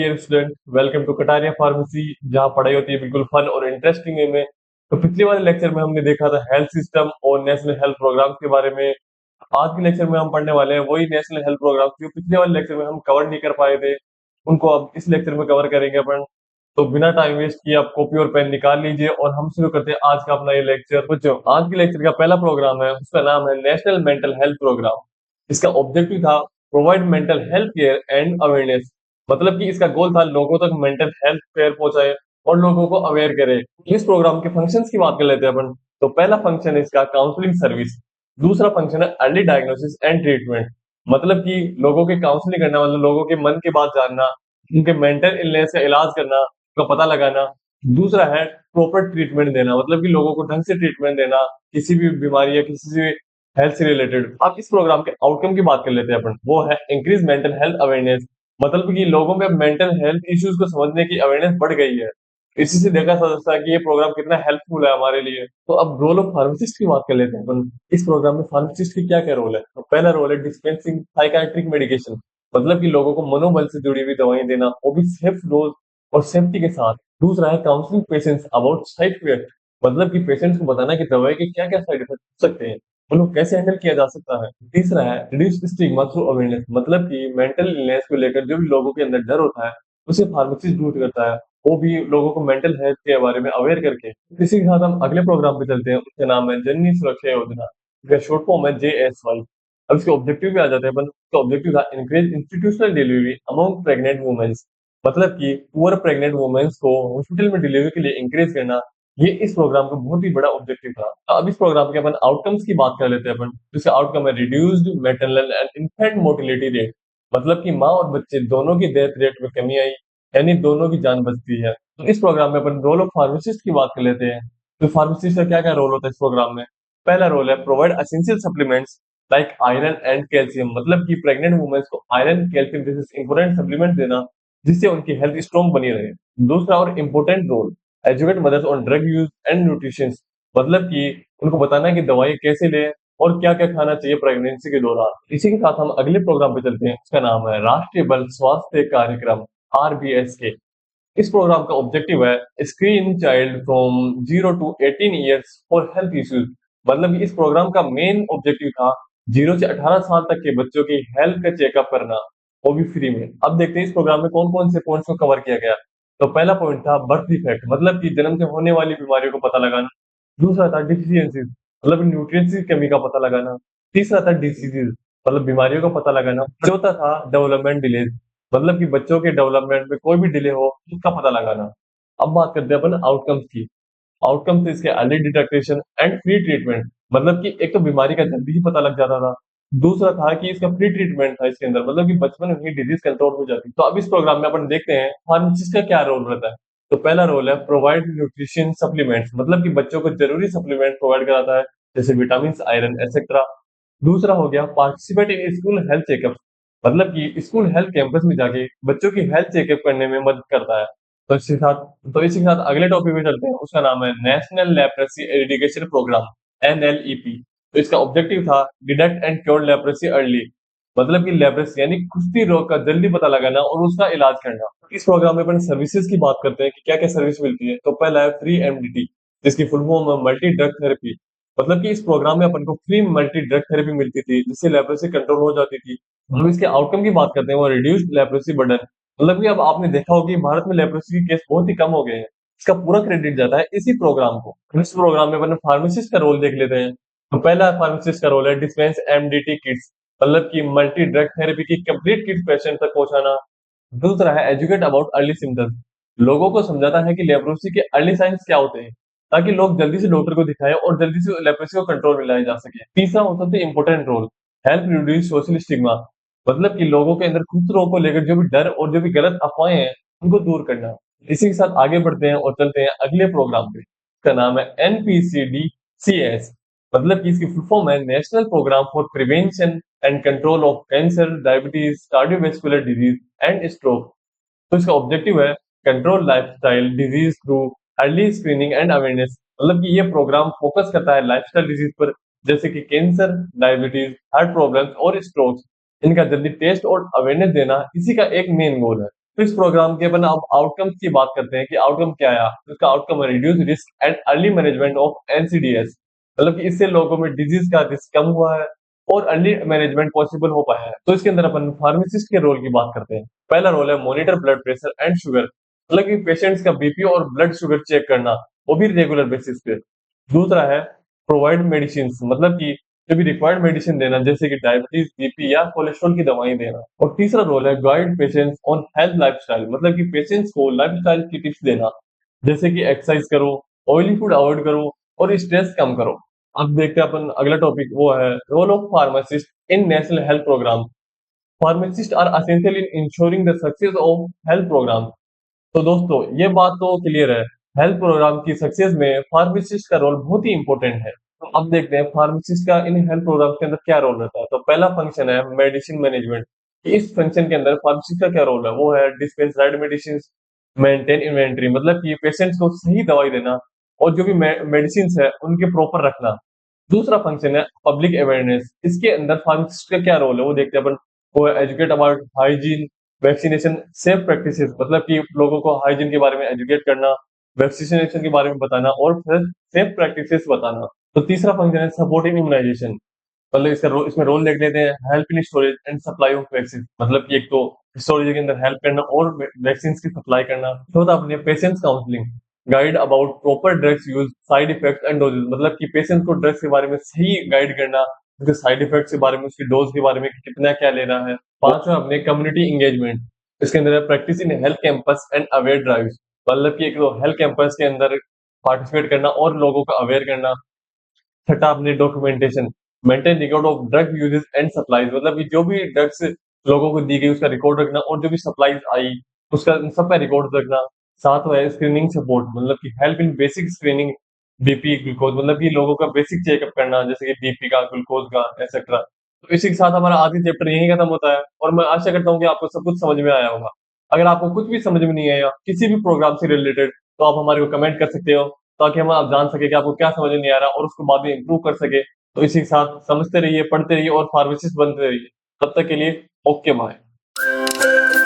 Dear student, welcome to Kataria pharmacy, जहाँ पढ़ाई होती है बिल्कुल फन और इंटरेस्टिंग वे में। तो पिछले वाले लेक्चर में हमने देखा था हेल्थ सिस्टम और नेशनल हेल्थ प्रोग्राम के बारे में। आज के लेक्चर में हम पढ़ने वाले हैं वही नेशनल हेल्थ प्रोग्राम जो पिछले वाले लेक्चर में हम कवर नहीं कर पाए थे, उनको अब इस लेक्चर में कवर करेंगे अपन। तो बिना टाइम वेस्ट किए आप कॉपी और पेन निकाल लीजिए और हम शुरू करते हैं आज का अपना ये लेक्चर। बच्चों, आज के लेक्चर का पहला प्रोग्राम है, उसका नाम है नेशनल मेंटल हेल्थ प्रोग्राम। इसका ऑब्जेक्टिव था provide mental health care and awareness. मतलब कि इसका गोल था लोगों तक मेंटल हेल्थ केयर पहुंचाए और लोगों को अवेयर करे। इस प्रोग्राम के फंक्शंस की बात कर लेते हैं अपन। तो पहला फंक्शन है इसका काउंसलिंग सर्विस। दूसरा फंक्शन है अर्ली डायग्नोसिस एंड ट्रीटमेंट। मतलब कि लोगों के काउंसलिंग करना, मतलब लोगों के मन की बात जानना, उनके मेंटल इलनेस का इलाज करना, का पता लगाना। दूसरा है प्रॉपर ट्रीटमेंट देना, मतलब कि लोगों को ढंग से ट्रीटमेंट देना किसी भी बीमारी या किसी भी हेल्थ से रिलेटेड। अब इस प्रोग्राम के आउटकम की बात कर लेते हैं अपन, वो है इंक्रीज मेंटल हेल्थ अवेयरनेस। मतलब कि लोगों में मेंटल हेल्थ इश्यूज को समझने की अवेयरनेस बढ़ गई है। इसी से देखा जा सकता है कि ये प्रोग्राम कितना हेल्पफुल है हमारे लिए। तो अब रोल ऑफ फार्मासिस्ट की बात कर लेते हैं अपन। इस प्रोग्राम में फार्मासिस्ट की क्या क्या रोल है? तो पहला रोल है डिस्पेंसिंग साइकाट्रिक मेडिकेशन। मतलब कि लोगों को मनोबल से जुड़ी हुई दवाएं देना, वो भी सेफ डोज और सेफ्टी के साथ। दूसरा है counselling patients about side effect. मतलब कि पेशेंट्स को बताना कि दवाई के क्या क्या साइड इफेक्ट हो सकते हैं, उनको कैसे हैंडल किया जा सकता है। तीसरा है रिड्यूस स्टिग्मा थ्रू अवेयरनेस। मतलब कि मेंटल इलनेस को लेकर जो भी लोगों के अंदर डर होता है, उसे फार्मासिस्ट दूर करता है। वो भी लोगों को मेंटल हेल्थ के बारे में अवेयर करके। इसी के साथ हम अगले प्रोग्राम पे चलते हैं, उसका नाम है जननी सुरक्षा योजना। इसका शॉर्ट फॉर्म है JSY। अब इसके ऑब्जेक्टिव पे आ जाते हैं अपन। इसका ऑब्जेक्टिव था increase institutional delivery among pregnant women's. मतलब कि पुअर प्रेग्नेंट वुमेन्स को हॉस्पिटल में डिलीवरी के लिए इंकरेज करना। ये इस प्रोग्राम का बहुत ही बड़ा ऑब्जेक्टिव था। अब इस प्रोग्राम के अपन आउटकम्स की बात कर लेते हैं अपन। इसका आउटकम है reduced maternal and infant mortality rate. मतलब कि माँ और बच्चे दोनों की डेथ रेट में कमी आई, यानी दोनों की जान बचती है। तो इस प्रोग्राम में अपन रोल ऑफ फार्मासिस्ट की बात कर लेते हैं। तो फार्मासिस्ट का क्या क्या रोल होता है इस प्रोग्राम में? पहला रोल है provide essential supplements like iron and calcium. मतलब कि प्रेग्नेंट वुमेन्स को आयरन कैल्शियम जैसे इंपोर्टेंट सप्लीमेंट देना, जिससे उनकी हेल्थ स्ट्रॉन्ग बनी रहे। दूसरा और important role educate mothers on drug use and nutrition. मतलब कि उनको बताना है कि दवाई कैसे लें और क्या क्या खाना चाहिए प्रेगनेंसी के दौरान। इसी के साथ हम अगले प्रोग्राम पे चलते हैं, उसका नाम है राष्ट्रीय बाल स्वास्थ्य कार्यक्रम RBSK। इस प्रोग्राम का ऑब्जेक्टिव है screen child from 0 to 18 years for health issues. मतलब कि इस प्रोग्राम का मेन ऑब्जेक्टिव था 0 से 18 साल तक के बच्चों की हेल्थ का चेकअप करना, वो भी फ्री में। अब देखते हैं इस प्रोग्राम में कौन कौन से पॉइंट्स को कवर किया गया। तो पहला पॉइंट था बर्थ डिफेक्ट, मतलब कि जन्म से होने वाली बीमारियों को पता लगाना। दूसरा था डिफिशियंसीज, मतलब न्यूट्रिएंट्स की कमी का पता लगाना। तीसरा था डिसीजेज, मतलब बीमारियों का पता लगाना। चौथा था डेवलपमेंट डिलेज, मतलब कि बच्चों के डेवलपमेंट में कोई भी डिले हो उसका पता लगाना। अब बात करते हैं अपन आउटकम्स की। आउटकम्स इसके अर्ली डिटेक्टेशन एंड फ्री ट्रीटमेंट। मतलब कि एक तो बीमारी का जल्दी ही पता लग जाता था। दूसरा था कि इसका फ्री ट्रीटमेंट था इसके अंदर, मतलब कि बचपन में ही डिजीज कंट्रोल हो जाती। तो अब इस प्रोग्राम में अपन देखते हैं फार्मासिस्ट का क्या रोल रहता है। तो पहला रोल है प्रोवाइड न्यूट्रिशन सप्लीमेंट्स। मतलब कि बच्चों को जरूरी सप्लीमेंट प्रोवाइड कराता है, जैसे विटामिन, आयरन एक्सेट्रा। दूसरा हो गया participate in school health checkup. मतलब कि स्कूल हेल्थ कैंपस में जाके बच्चों की हेल्थ चेकअप करने में मदद करता है। तो इसी के साथ अगले टॉपिक में चलते हैं, उसका नाम है नेशनल लेप्रेसी एरिडिकेशन प्रोग्राम NLEP। तो इसका ऑब्जेक्टिव था detect and cure leprosy early. मतलब कि लेप्रेसी यानी कुष्ठी रोग का जल्दी पता लगाना और उसका इलाज करना। इस प्रोग्राम में अपन सर्विसेज की बात करते हैं कि क्या क्या सर्विस मिलती है। तो पहला है फ्री MDT, जिसकी फुल फॉर्म है मल्टी ड्रग थेरेपी। मतलब कि इस प्रोग्राम में अपन को फ्री मल्टी ड्रग थेरेपी मिलती थी, जिससे लेप्रेसी कंट्रोल हो जाती थी। हम इसके आउटकम की बात करते हैं, वो रिड्यूस्ड लेप्रेसी बर्डन। मतलब कि अब आपने देखा होगा कि भारत में लेप्रेसी के केस बहुत ही कम हो गए हैं। इसका पूरा क्रेडिट जाता है इसी प्रोग्राम को। इस प्रोग्राम में अपन फार्मासिस्ट का रोल देख लेते हैं। तो पहला फार्मासिस्ट का रोल है डिस्पेंस MDT किट्स, मतलब कि मल्टी ड्रग थेरेपी की कंप्लीट किट पेशेंट तक पहुंचाना। दूसरा है एजुकेट अबाउट अर्ली सिम्टम्स। लोगों को समझाता है कि लेप्रोसी के अर्ली साइंस क्या होते हैं, ताकि लोग जल्दी से डॉक्टर को दिखाएं और जल्दी से लेप्रोसी को कंट्रोल में लाया जा सके। तीसरा होता है important role help reduce social stigma. मतलब कि लोगों के अंदर कुछ रोग को लेकर जो भी डर और जो भी गलत अफवाहें हैं, उनको दूर करना। इसी के साथ आगे बढ़ते हैं और चलते हैं अगले प्रोग्राम पे। इसका नाम है NPCDCS। मतलब कि इसकी फुल फॉर्म है national programme for prevention and control of cancer, diabetes, cardiovascular disease and stroke. तो इसका ऑब्जेक्टिव है control lifestyle disease through early screening and awareness. मतलब कि ये प्रोग्राम फोकस करता है लाइफस्टाइल डिजीज पर, जैसे कि कैंसर, डायबिटीज, हार्ट प्रॉब्लम्स और स्ट्रोक्स। इनका जल्दी टेस्ट और अवेयरनेस देना इसी का एक मेन गोल है। तो इस प्रोग्राम के अपन अब आउटकम्स की बात करते हैं कि आउटकम क्या आया। तो इसका आउटकम है reduce risk and early management of NCDs, मतलब कि इससे लोगों में डिजीज का रिस्क कम हुआ है और अर्ली मैनेजमेंट पॉसिबल हो पाया है। तो इसके अंदर अपन फार्मासिस्ट के रोल की बात करते हैं। पहला रोल है monitor blood pressure and sugar, मतलब कि पेशेंट्स का बीपी और ब्लड शुगर चेक करना, वो भी रेगुलर बेसिस पे। दूसरा है प्रोवाइड मेडिसिन, मतलब कि जो भी रिक्वायर्ड मेडिसिन देना, जैसे कि डायबिटीज, बीपी या कोलेस्ट्रॉल की दवाएं देना। और तीसरा रोल है guide patients on health lifestyle, मतलब कि पेशेंट्स को लाइफस्टाइल की टिप्स देना, जैसे कि एक्सरसाइज करो, ऑयली फूड अवॉइड करो और स्ट्रेस कम करो। अब देखते हैं अपन अगला टॉपिक, वो है role of pharmacist in national health programme. Pharmacist are essential in ensuring the success of health programme. तो दोस्तों ये बात तो क्लियर है, हेल्थ प्रोग्राम की सक्सेस में फार्मासिस्ट का रोल बहुत ही इंपॉर्टेंट है। तो अब देखते हैं फार्मासिस्ट का इन हेल्थ प्रोग्राम के अंदर क्या रोल रहता है। तो पहला फंक्शन है मेडिसिन मैनेजमेंट। इस फंक्शन के अंदर फार्मासिस्ट का क्या रोल है, वो है dispense right medicine, maintain inventory, मतलब कि पेशेंट्स को सही दवाई देना और जो भी मेडिसिन है उनके प्रॉपर रखना। दूसरा फंक्शन है पब्लिक अवेयरनेस। इसके अंदर फार्मासिस्ट का क्या रोल है वो देखते हैं अपन। वो educate about hygiene, vaccination, safe practices, मतलब कि लोगों को हाइजीन के बारे में एजुकेट करना, वैक्सीनेशन के बारे में बताना और फिर सेफ प्रैक्टिसेस बताना। तो तीसरा फंक्शन है सपोर्टिंग इम्यूनाइजेशन, मतलब इसमें रोल देख लेते हैं help in storage and supply of vaccine, मतलब कि एक तो स्टोरेज के अंदर हेल्प करना और वैक्सीन की सप्लाई करना। चौथा अपने patients counselling, guide about proper drugs use, side effects and doses, मतलब कि पेशेंट्स को ड्रग्स के बारे में सही गाइड करना, उसके साइड इफेक्ट्स के बारे में, उसकी डोज के बारे में कि कितना क्या लेना है। पांचवा अपने कम्युनिटी एंगेजमेंट, इसके अंदर practice in health campus and aware drives, मतलब कि एक तो हेल्थ कैंपस के अंदर पार्टिसिपेट करना और लोगों को अवेयर करना। छठा अपने documentation, maintain record of drug uses and supplies, मतलब कि जो भी ड्रग्स लोगों को दी गई उसका रिकॉर्ड रखना और जो भी सप्लाईज आई उसका इन सब का रिकॉर्ड रखना। सातवां है स्क्रीनिंग सपोर्ट, मतलब कि help in basic screening, BP glucose, मतलब कि लोगों का बेसिक चेकअप करना, जैसे कि बीपी का, ग्लूकोज का, एक्सेट्रा। तो इसी के साथ हमारा आखिरी चैप्टर यही खत्म होता है और मैं आशा करता हूँ कि आपको सब कुछ समझ में आया होगा। अगर आपको कुछ भी समझ में नहीं आया किसी भी प्रोग्राम से रिलेटेड, तो आप हमारे को कमेंट कर सकते हो, ताकि हम आप जान सके कि आपको क्या समझ में नहीं आ रहा और उसको बाद में इम्प्रूव कर सके। तो इसी के साथ समझते रहिए, पढ़ते रहिए और फार्मासिस्ट बनते रहिए। तब तक के लिए ओके बाय।